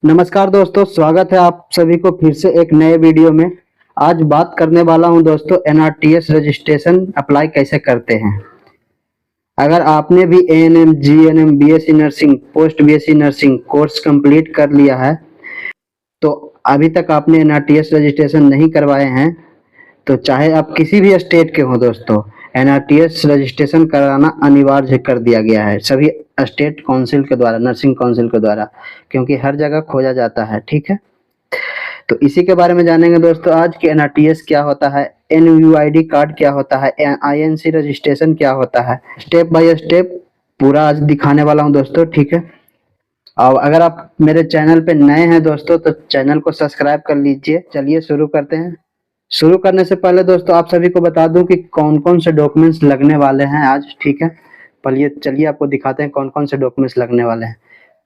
नमस्कार दोस्तों, स्वागत है आप सभी को फिर से एक नए वीडियो में। आज बात करने वाला हूं दोस्तों, एनआरटीएस रजिस्ट्रेशन अप्लाई कैसे करते हैं। अगर आपने भी ANM, GNM, BSc nursing, post BSc nursing course complete कर लिया है, तो अभी तक आपने एनआरटीएस रजिस्ट्रेशन नहीं करवाए हैं, तो चाहे आप किसी भी स्टेट के हो दोस्तों, एनआरटीएस रजिस्ट्रेशन कराना अनिवार्य कर दिया गया है सभी स्टेट काउंसिल के द्वारा, नर्सिंग काउंसिल के द्वारा, क्योंकि हर जगह खोजा जाता है। ठीक है, तो इसी के बारे में जानेंगे दोस्तों आज कि एनआरटीएस क्या होता है, एनयूआईडी कार्ड क्या होता है, आईएनसी रजिस्ट्रेशन क्या होता है। स्टेप बाय स्टेप पूरा आज दिखाने वाला हूं दोस्तों। ठीक है, और अगर आप मेरे चैनल पे नए हैं दोस्तों, तो चैनल को सब्सक्राइब कर लीजिए। चलिए शुरू करते हैं। शुरू करने से पहले दोस्तों आप सभी को बता दूं कि कौन कौन से डॉक्यूमेंट्स लगने वाले हैं आज। ठीक है, पहले चलिए आपको दिखाते हैं कौन कौन से डॉक्यूमेंट्स लगने वाले हैं।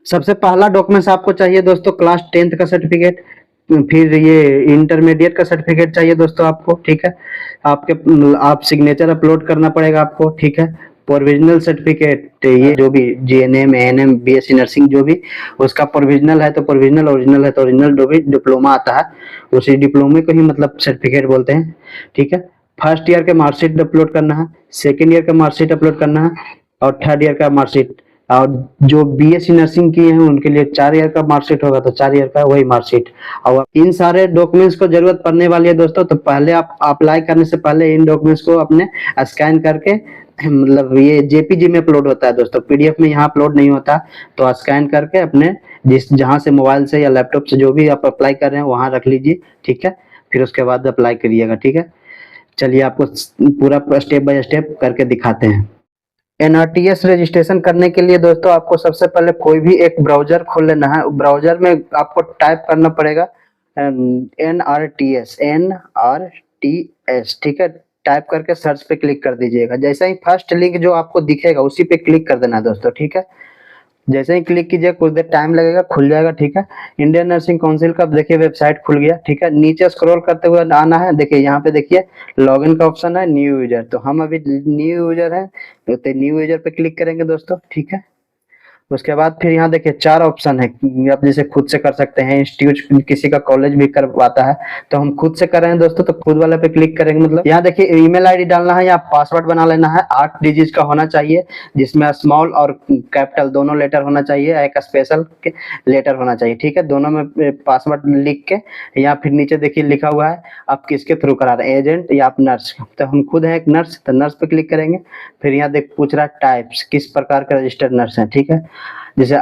सबसे पहला डॉक्यूमेंट्स आपको चाहिए दोस्तों क्लास 10th का सर्टिफिकेट, फिर ये इंटरमीडिएट का सर्टिफिकेट चाहिए दोस्तों आपको। ठीक है, आप सिग्नेचर अपलोड करना पड़ेगा आपको। ठीक है, प्रोविजनल सर्टिफिकेट, ये जो भी जीएनएम, एएनएम, बीएससी नर्सिंग जो भी उसका प्रोविजनल है तो प्रोविजनल, ओरिजिनल है तो ओरिजिनल, जो भी डिप्लोमा आता है उसी डिप्लोमे को ही मतलब सर्टिफिकेट बोलते हैं। ठीक है, फर्स्ट ईयर का मार्कशीट अपलोड करना है, सेकेंड ईयर का मार्कशीट अपलोड करना है, और थर्ड ईयर का मार्कशीट। और जो बीएससी नर्सिंग किए हैं उनके लिए 4 ईयर का मार्कशीट होगा, तो 4 ईयर का वही मार्कशीट। और इन सारे डॉक्यूमेंट्स को जरूरत पड़ने वाली है दोस्तों, तो पहले आप अप्लाई करने से पहले इन डॉक्यूमेंट्स को अपने स्कैन करके, मतलब ये जेपीजी में अपलोड होता है दोस्तों, पीडीएफ में यहाँ अपलोड नहीं होता, तो स्कैन करके अपने जहाँ से मोबाइल से या लैपटॉप से जो भी आप अप्लाई कर रहे हैं वहां रख लीजिए। ठीक है, फिर उसके बाद अप्लाई करिएगा। ठीक है, चलिए आपको पूरा स्टेप बाय स्टेप करके दिखाते हैं। एनआरटीएस रजिस्ट्रेशन करने के लिए दोस्तों आपको सबसे पहले कोई भी एक ब्राउजर खोल लेना है। ब्राउजर में आपको टाइप करना पड़ेगा NRTS। ठीक है, टाइप करके सर्च पे क्लिक कर दीजिएगा। जैसा ही फर्स्ट लिंक जो आपको दिखेगा उसी पे क्लिक कर देना दोस्तों। ठीक है, जैसे ही क्लिक कीजिए कुछ देर टाइम लगेगा, खुल जाएगा। ठीक है, इंडियन नर्सिंग काउंसिल का देखिए वेबसाइट खुल गया। ठीक है, नीचे स्क्रॉल करते हुए आना है, देखिए यहाँ पे देखिए लॉगिन का ऑप्शन है, न्यू यूजर, तो हम अभी न्यू यूजर है तो न्यू यूजर पे क्लिक करेंगे दोस्तों। ठीक है, उसके बाद फिर यहाँ देखिए 4 ऑप्शन है, आप जैसे खुद से कर सकते हैं, इंस्टीट्यूट किसी का कॉलेज भी करवाता है, तो हम खुद से कर रहे हैं दोस्तों, तो खुद वाले पे क्लिक करेंगे। मतलब यहाँ देखिए ईमेल आईडी डालना है या पासवर्ड बना लेना है, 8 डिजिट का होना चाहिए, जिसमें स्मॉल और कैपिटल दोनों लेटर होना चाहिए, एक स्पेशल लेटर होना चाहिए। ठीक है, दोनों में पासवर्ड लिख के, या फिर नीचे देखिए लिखा हुआ है आप किसके थ्रू करा रहे हैं, एजेंट या आप नर्स, तो हम खुद है एक नर्स, तो नर्स पे क्लिक करेंगे। फिर यहाँ देख पूछ रहा है टाइप्स, किस प्रकार का रजिस्टर्ड नर्स है। ठीक है, जैसे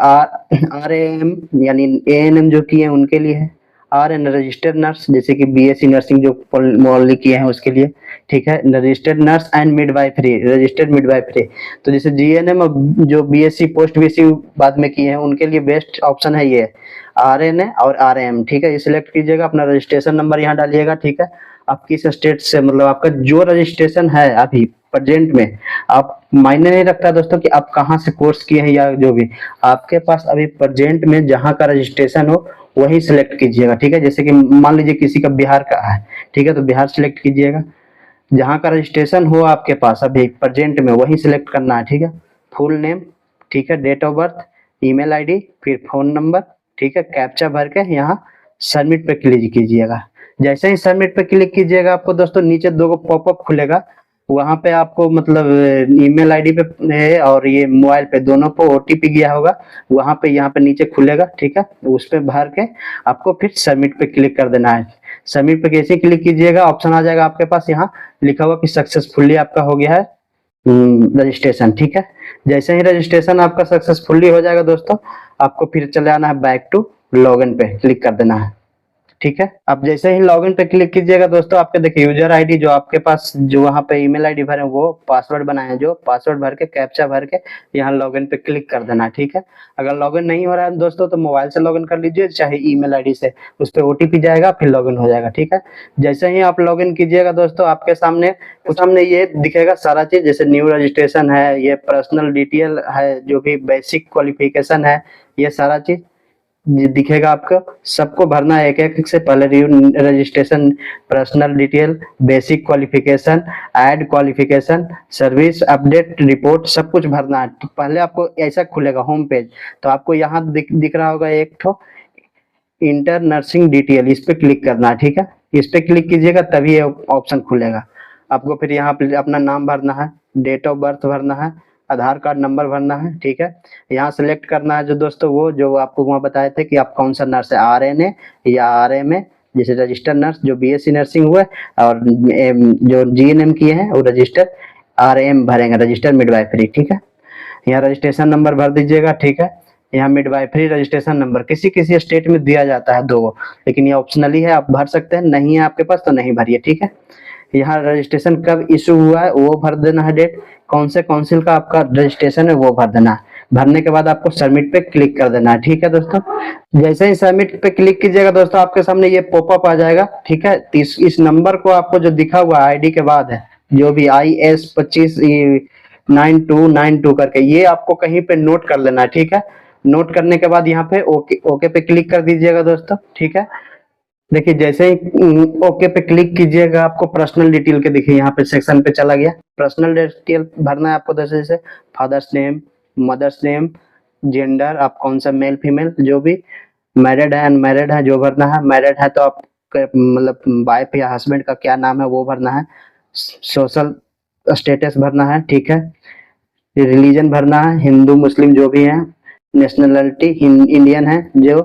RAM यानी ANM जो किए हैं उनके लिए है, RN रजिस्टर्ड नर्स, जैसे कि बीएससी नर्सिंग जो ओनली किए हैं उसके लिए। ठीक है, registered nurse and midwifery, registered midwifery, तो जैसे जीएनएम जो बीएससी पोस्ट बीएससी बाद में किए हैं उनके लिए बेस्ट ऑप्शन है ये RN और RM। ठीक है, ये सिलेक्ट कीजिएगा, अपना रजिस्ट्रेशन नंबर यहाँ डालिएगा। ठीक है, आप किस स्टेट से, मतलब आपका जो रजिस्ट्रेशन है अभी प्रेजेंट में, आप मायने नहीं रखता दोस्तों कि आप कहाँ से कोर्स किए हैं या जो भी, आपके पास अभी प्रेजेंट में जहाँ का रजिस्ट्रेशन हो वही सिलेक्ट कीजिएगा। ठीक है, जैसे कि मान लीजिए किसी का बिहार का है, ठीक है, तो बिहार सिलेक्ट कीजिएगा, जहाँ का रजिस्ट्रेशन हो आपके पास अभी प्रेजेंट में वही सिलेक्ट करना है। ठीक है, फुल नेम, ठीक है, date of birth, email ID, फिर फोन नंबर। ठीक है, कैप्चा भर के यहाँ सबमिट पे क्लिक कीजिएगा। जैसे ही सबमिट पे क्लिक कीजिएगा आपको दोस्तों नीचे 2 पॉपअप खुलेगा, वहां पे आपको मतलब ईमेल आईडी पे और ये मोबाइल पे दोनों पे ओटीपी गया होगा, वहां पे यहाँ पे नीचे खुलेगा। ठीक है, उस पे भर के आपको फिर सबमिट पे क्लिक कर देना है। सबमिट पे कैसे क्लिक कीजिएगा, ऑप्शन आ जाएगा आपके पास, यहाँ लिखा हुआ कि सक्सेसफुली आपका हो गया है रजिस्ट्रेशन। ठीक है, जैसे ही रजिस्ट्रेशन आपका सक्सेसफुली हो जाएगा दोस्तों, आपको फिर चले आना है बैक टू लॉगिन पे क्लिक कर देना है। ठीक है, अब जैसे ही लॉगिन पे क्लिक कीजिएगा दोस्तों, आपके देखिए यूजर आईडी जो आपके पास, जो वहाँ पे ईमेल आईडी भरे वो पासवर्ड बनाए, जो पासवर्ड भर के कैप्चा भर के यहाँ लॉगिन पे क्लिक कर देना है। ठीक है, अगर लॉगिन नहीं हो रहा है दोस्तों तो मोबाइल से लॉगिन कर लीजिए, चाहे ईमेल आईडी से, उस पर ओटीपी जाएगा फिर लॉगिन हो जाएगा। ठीक है, जैसे ही आप लॉगिन कीजिएगा दोस्तों, आपके सामने ये दिखेगा सारा चीज, जैसे न्यू रजिस्ट्रेशन है, ये पर्सनल डिटेल है, जो भी बेसिक क्वालिफिकेशन है, ये सारा चीज दिखेगा आपको, सबको भरना है एक एक से। पहले registration, personal detail, basic qualification, add qualification, service update report, सब कुछ भरना है। तो पहले आपको ऐसा खुलेगा होम पेज, तो आपको यहाँ दिख रहा होगा एक ठो इंटर नर्सिंग डिटेल, इस पे क्लिक करना है, ठीक है। इस पे क्लिक कीजिएगा तभी ये ऑप्शन खुलेगा। आपको फिर यहाँ पे अपना नाम भरना है, डेट ऑफ बर्थ भरना है, आधार कार्ड नंबर भरना है, ठीक है। यहाँ सेलेक्ट करना है जो दोस्तों वो जो आपको वहाँ बताए थे कि आप कौन सा नर्स है, RNA या RMA, जैसे रजिस्टर्ड नर्स जो BSc नर्सिंग हुआ है, और जो GNM किए हैं वो रजिस्टर RM भरेंगे, रजिस्टर्ड मिडवाइफरी, ठीक है। यहाँ रजिस्ट्रेशन नंबर भर दीजिएगा, ठीक है। यहाँ मिडवाइफरी रजिस्ट्रेशन नंबर किसी किसी स्टेट में दिया जाता है 2, लेकिन ये ऑप्शनली है, आप भर सकते हैं, नहीं है आपके पास तो नहीं भरिए, ठीक है। यहाँ रजिस्ट्रेशन कब इशू हुआ है वो भर देना है, डेट, कौन से काउंसिल का आपका रजिस्ट्रेशन है वो भर देना है। भरने के बाद आपको सबमिट पे क्लिक कर देना है, ठीक है दोस्तों। जैसे ही सबमिट पे क्लिक कीजिएगा दोस्तों आपके सामने ये पॉपअप आ जाएगा, ठीक है। इस नंबर को आपको जो दिखा हुआ आईडी के बाद है जो भी IS259292 करके, ये आपको कहीं पे नोट कर लेना है, ठीक है। नोट करने के बाद यहाँ पे ओके ओके पे क्लिक कर दीजिएगा दोस्तों, ठीक है। देखिए जैसे ही ओके पे क्लिक कीजिएगा आपको पर्सनल डिटेल के देखिए यहाँ पे सेक्शन पे चला गया। पर्सनल डिटेल भरना है आपको, जैसे father's name, mother's name, gender आप कौन सा मेल फीमेल, जो भी मैरिड है अनमैरिड है जो भरना है। मैरिड है तो आप मतलब वाइफ या हस्बैंड का क्या नाम है वो भरना है। सोशल स्टेटस भरना है, ठीक है। रिलीजन भरना है, हिंदू मुस्लिम जो भी है। नेशनलिटी इंडियन है, जो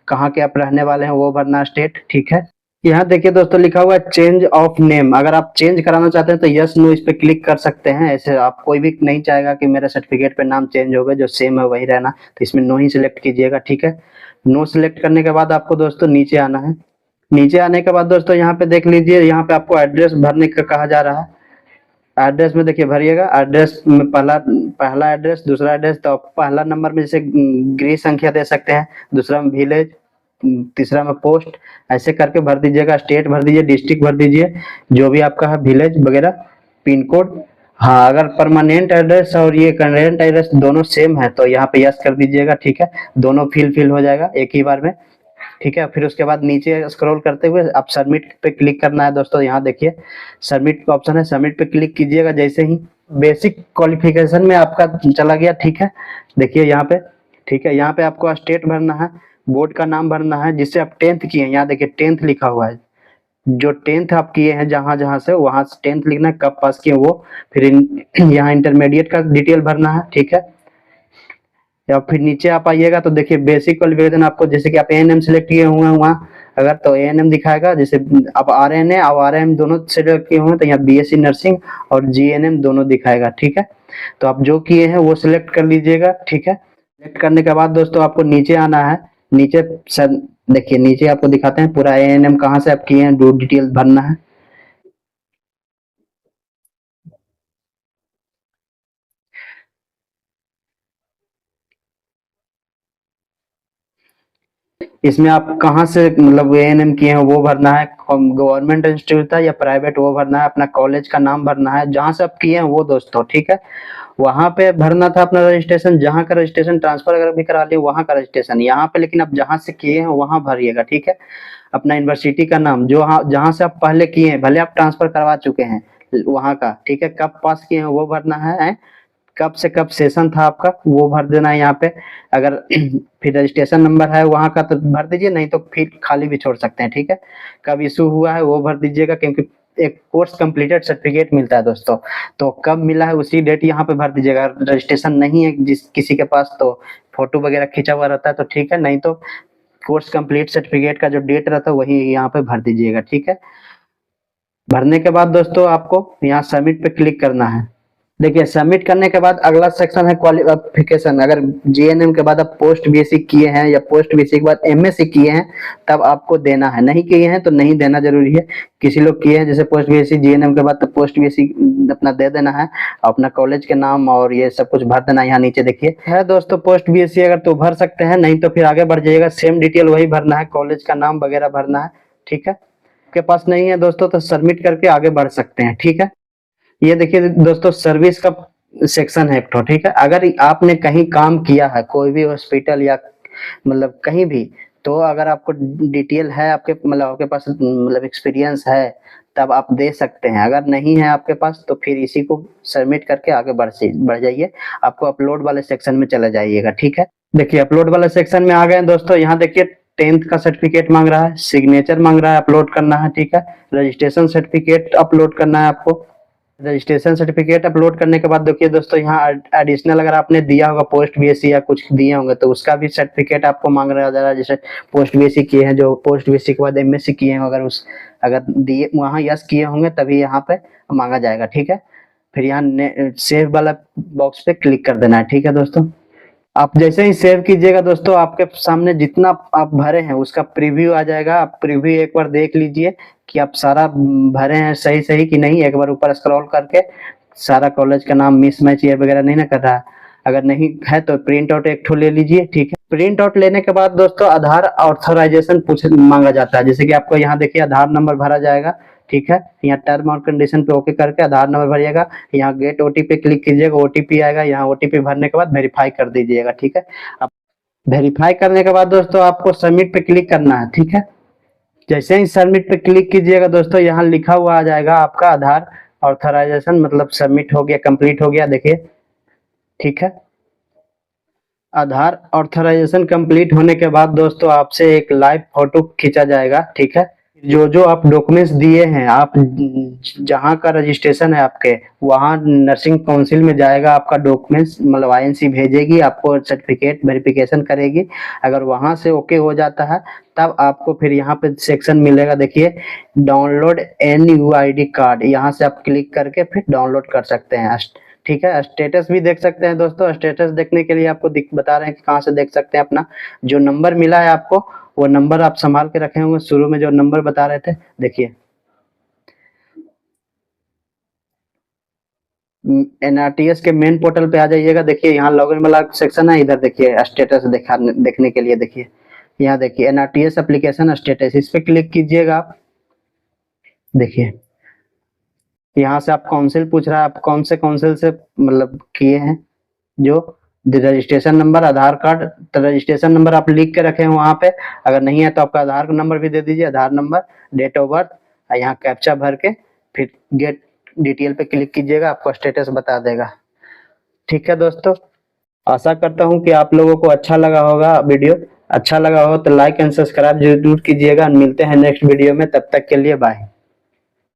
कहाँ के आप रहने वाले हैं वो भरना, स्टेट, ठीक है। यहाँ देखिए दोस्तों लिखा हुआ है चेंज ऑफ नेम, अगर आप चेंज कराना चाहते हैं तो यस नो इस पे क्लिक कर सकते हैं। ऐसे आप कोई भी नहीं चाहेगा कि मेरे सर्टिफिकेट पे नाम चेंज होगा, जो सेम है वही रहना, तो इसमें नो ही सिलेक्ट कीजिएगा, ठीक है। नो सिलेक्ट करने के बाद आपको दोस्तों नीचे आना है। नीचे आने के बाद दोस्तों यहाँ पे देख लीजिए, यहाँ पे आपको एड्रेस भरने का कहा जा रहा है। एड्रेस में देखिए भरिएगा, एड्रेस में पहला एड्रेस, दूसरा एड्रेस, तो पहला नंबर में जैसे गृह संख्या दे सकते हैं, दूसरा में विलेज, तीसरा में पोस्ट, ऐसे करके भर दीजिएगा। स्टेट भर दीजिए, डिस्ट्रिक्ट भर दीजिए, जो भी आपका है, विलेज वगैरह, पिन कोड। हाँ, अगर परमानेंट एड्रेस और ये करेंट एड्रेस दोनों सेम है तो यहाँ पे यस कर दीजिएगा, ठीक है। दोनों फिल हो जाएगा एक ही बार में, ठीक है। फिर उसके बाद नीचे स्क्रॉल करते हुए आप सबमिट पे क्लिक करना है दोस्तों। यहाँ देखिए सबमिट का ऑप्शन है, सबमिट पे क्लिक कीजिएगा। जैसे ही बेसिक क्वालिफिकेशन में आपका चला गया, ठीक है। देखिए यहाँ पे, ठीक है, यहाँ पे आपको स्टेट भरना है, बोर्ड का नाम भरना है जिससे आप 10th किए हैं। यहाँ देखिए 10th लिखा हुआ है, जो 10th आप किए हैं जहां जहां से, वहां से 10th लिखना है, कब पास किए वो। फिर यहाँ इंटरमीडिएट का डिटेल भरना है, ठीक है। या फिर नीचे आप आइएगा तो देखिए बेसिक क्वालिफिकेशन आपको, जैसे कि आप ANM सिलेक्ट किए हुए हैं वहाँ, अगर तो ANM दिखाएगा। जैसे आप RNA और RM दोनों सिलेक्ट किए हुए हैं तो यहाँ BSc नर्सिंग और GNM दोनों दिखाएगा, ठीक है। तो आप जो किए हैं वो सिलेक्ट कर लीजिएगा, ठीक है। सिलेक्ट करने के बाद दोस्तों आपको नीचे आना है। नीचे सर देखिए नीचे आपको दिखाते हैं पूरा ANM कहाँ से आप किए हैं, दो डिटेल भरना है। इसमें आप कहाँ से मतलब ANM किए हैं वो भरना है, गवर्नमेंट इंस्टीट्यूट था या प्राइवेट वो भरना है, अपना कॉलेज का नाम भरना है जहाँ से आप किए हैं वो दोस्तों, ठीक है। वहां पे भरना था अपना रजिस्ट्रेशन, जहाँ का रजिस्ट्रेशन ट्रांसफर अगर भी करा लिए वहाँ का रजिस्ट्रेशन यहाँ पे, लेकिन आप जहाँ से किए हैं वहाँ भरिएगा, ठीक है। अपना यूनिवर्सिटी का नाम जो जहाँ से आप पहले किए हैं, भले आप ट्रांसफर करवा चुके हैं वहाँ का, ठीक है। कब पास किए हैं वो भरना है, कब से कब सेशन था आपका वो भर देना है यहाँ पे। अगर फिर रजिस्ट्रेशन नंबर है वहाँ का तो भर दीजिए, नहीं तो फिर खाली भी छोड़ सकते हैं, ठीक है। कब इशू हुआ है वो भर दीजिएगा, क्योंकि एक कोर्स कंप्लीटेड सर्टिफिकेट मिलता है दोस्तों, तो कब मिला है उसी डेट यहाँ पे भर दीजिएगा। रजिस्ट्रेशन नहीं है जिस किसी के पास तो फोटो वगैरह खींचा हुआ रहता है तो ठीक है, नहीं तो कोर्स कंप्लीट सर्टिफिकेट का जो डेट रहता है वही यहाँ पे भर दीजिएगा, ठीक है। भरने के बाद दोस्तों आपको यहाँ सबमिट पे क्लिक करना है। देखिए सबमिट करने के बाद अगला सेक्शन है क्वालिफिकेशन। अगर GNM के बाद आप पोस्ट BSc किए हैं या पोस्ट BSc के बाद MSc किए हैं तब आपको देना है, नहीं किए हैं तो नहीं देना जरूरी है। किसी लोग किए हैं जैसे पोस्ट BSc GNM के बाद तो पोस्ट BSc अपना दे देना है, अपना कॉलेज के नाम और ये सब कुछ भर देना है। यहाँ नीचे देखिए है दोस्तों पोस्ट BSc अगर तो भर सकते हैं, नहीं तो फिर आगे बढ़ जाइएगा, सेम डिटेल वही भरना है, कॉलेज का नाम वगैरह भरना है, ठीक है। आपके पास नहीं है दोस्तों तो सबमिट करके आगे बढ़ सकते हैं, ठीक है। ये देखिए दोस्तों सर्विस का सेक्शन है एक तो, ठीक है। अगर आपने कहीं काम किया है कोई भी हॉस्पिटल या मतलब कहीं भी, तो अगर आपको डिटेल है आपके मतलब आपके पास मतलब एक्सपीरियंस है तब आप दे सकते हैं। अगर नहीं है आपके पास तो फिर इसी को सबमिट करके आगे बढ़ जाइए। आपको अपलोड वाले सेक्शन में चले जाइएगा, ठीक है। देखिए अपलोड वाले सेक्शन में आ गए दोस्तों। यहाँ देखिए 10th का सर्टिफिकेट मांग रहा है, सिग्नेचर मांग रहा है, अपलोड करना है, ठीक है। रजिस्ट्रेशन सर्टिफिकेट अपलोड करना है आपको। रजिस्ट्रेशन सर्टिफिकेट अपलोड करने के बाद देखिए दोस्तों यहाँ एडिशनल अगर आपने दिया होगा पोस्ट बीएससी या कुछ दिए होंगे तो उसका भी सर्टिफिकेट आपको मांग रहा है। जैसे पोस्ट बीएससी किए हैं, जो पोस्ट बीएससी के बाद एमएससी किए हैं, अगर दिए वहाँ यस किए होंगे तभी यहाँ पे मांगा जाएगा, ठीक है। फिर यहाँ सेव वाला बॉक्स पे क्लिक कर देना है, ठीक है दोस्तों। आप जैसे ही सेव कीजिएगा दोस्तों, आपके सामने जितना आप भरे हैं उसका प्रीव्यू आ जाएगा। आप प्रीव्यू एक बार देख लीजिए कि आप सारा भरे हैं सही सही कि नहीं। एक बार ऊपर स्क्रॉल करके सारा कॉलेज का नाम मिस मैच ये वगैरह नहीं ना कर रहा है। अगर नहीं है तो प्रिंट आउट एक ठो ले लीजिए, ठीक है। प्रिंट आउट लेने के बाद दोस्तों आधार ऑथराइजेशन पूछ मांगा जाता है। जैसे कि आपको यहाँ देखिए आधार नंबर भरा जाएगा, ठीक है। यहाँ टर्म और कंडीशन पे ओके करके आधार नंबर भरिएगा। यहाँ गेट ओटीपी क्लिक कीजिएगा, ओटीपी आएगा। यहाँ ओटीपी भरने के बाद वेरीफाई कर दीजिएगा, ठीक है। अब वेरीफाई करने के बाद दोस्तों आपको सबमिट पे क्लिक करना है, ठीक है। जैसे ही सबमिट पे क्लिक कीजिएगा दोस्तों, यहाँ लिखा हुआ आ जाएगा आपका आधार ऑथराइजेशन मतलब सबमिट हो गया, कंप्लीट हो गया, देखिए, ठीक है। आधार ऑथराइजेशन कंप्लीट होने के बाद दोस्तों आपसे एक लाइव फोटो खींचा जाएगा, ठीक है। जो जो आप डॉक्यूमेंट्स दिए हैं, आप जहाँ का रजिस्ट्रेशन है आपके, वहाँ नर्सिंग काउंसिल में जाएगा आपका डॉक्यूमेंट्स, मतलब आईएनसी भेजेगी आपको, सर्टिफिकेट वेरिफिकेशन करेगी। अगर वहाँ से ओके हो जाता है तब आपको फिर यहाँ पे सेक्शन मिलेगा, देखिए डाउनलोड NUID कार्ड। यहाँ से आप क्लिक करके फिर डाउनलोड कर सकते हैं, ठीक है। स्टेटस भी देख सकते हैं दोस्तों। स्टेटस देखने के लिए आपको बता रहे हैं कि कहाँ से देख सकते हैं। अपना जो नंबर मिला है आपको, वो नंबर आप संभाल के रखे होंगे। शुरू में जो नंबर बता रहे थे, देखिए NRTS के मेन पोर्टल पे आ जाइएगा। देखिए यहाँ लॉगिन वाला सेक्शन है, इधर देखिए स्टेटस देखने के लिए देखिए, यहाँ देखिए NRTS एप्लीकेशन स्टेटस, इस पे क्लिक कीजिएगा आप। देखिए यहाँ से आप काउंसिल पूछ रहा है, आप कौन से काउंसिल से मतलब किए हैं। जो रजिस्ट्रेशन नंबर, आधार कार्ड, तो रजिस्ट्रेशन नंबर आप लिख के रखे हैं वहाँ पे। अगर नहीं है तो आपका आधार नंबर भी दे दीजिए, आधार नंबर, डेट ऑफ बर्थ, यहाँ कैप्चा भर के फिर गेट डिटेल पे क्लिक कीजिएगा, आपको स्टेटस बता देगा, ठीक है दोस्तों। आशा करता हूँ कि आप लोगों को अच्छा लगा होगा वीडियो। अच्छा लगा हो तो लाइक एंड सब्सक्राइब जरूर कीजिएगा। मिलते हैं नेक्स्ट वीडियो में, तब तक के लिए बाय।